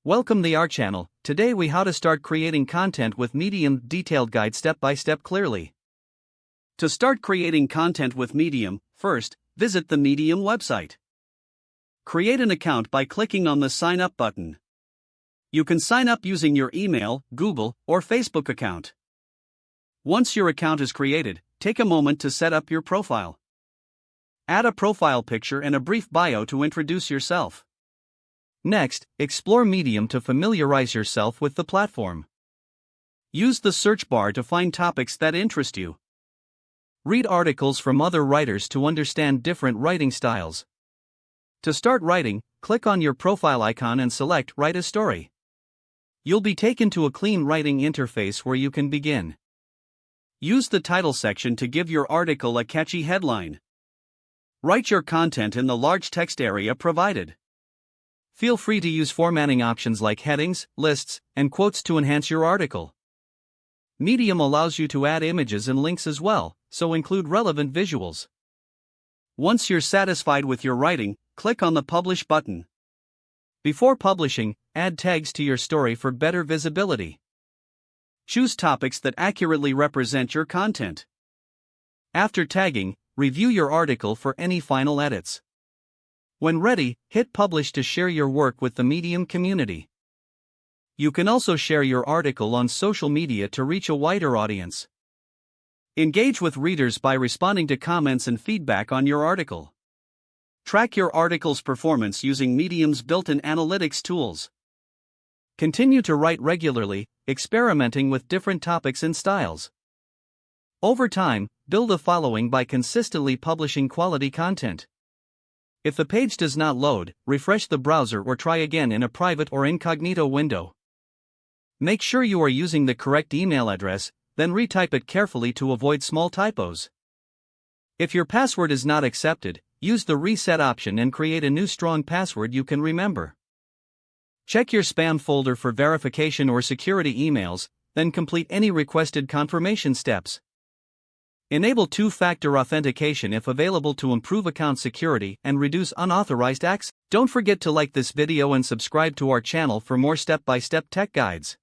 Welcome to our channel. Today we how to start creating content with Medium detailed guide step by step clearly. To start creating content with Medium, first, visit the Medium website. Create an account by clicking on the sign up button. You can sign up using your email, Google, or Facebook account. Once your account is created, take a moment to set up your profile. Add a profile picture and a brief bio to introduce yourself. Next, explore Medium to familiarize yourself with the platform. Use the search bar to find topics that interest you. Read articles from other writers to understand different writing styles. To start writing, click on your profile icon and select Write a Story. You'll be taken to a clean writing interface where you can begin. Use the title section to give your article a catchy headline. Write your content in the large text area provided. Feel free to use formatting options like headings, lists, and quotes to enhance your article. Medium allows you to add images and links as well, so include relevant visuals. Once you're satisfied with your writing, click on the Publish button. Before publishing, add tags to your story for better visibility. Choose topics that accurately represent your content. After tagging, review your article for any final edits. When ready, hit Publish to share your work with the Medium community. You can also share your article on social media to reach a wider audience. Engage with readers by responding to comments and feedback on your article. Track your article's performance using Medium's built-in analytics tools. Continue to write regularly, experimenting with different topics and styles. Over time, build a following by consistently publishing quality content. If the page does not load, refresh the browser or try again in a private or incognito window. Make sure you are using the correct email address, then retype it carefully to avoid small typos. If your password is not accepted, use the reset option and create a new strong password you can remember. Check your spam folder for verification or security emails, then complete any requested confirmation steps. Enable two-factor authentication if available to improve account security and reduce unauthorized access. Don't forget to like this video and subscribe to our channel for more step-by-step tech guides.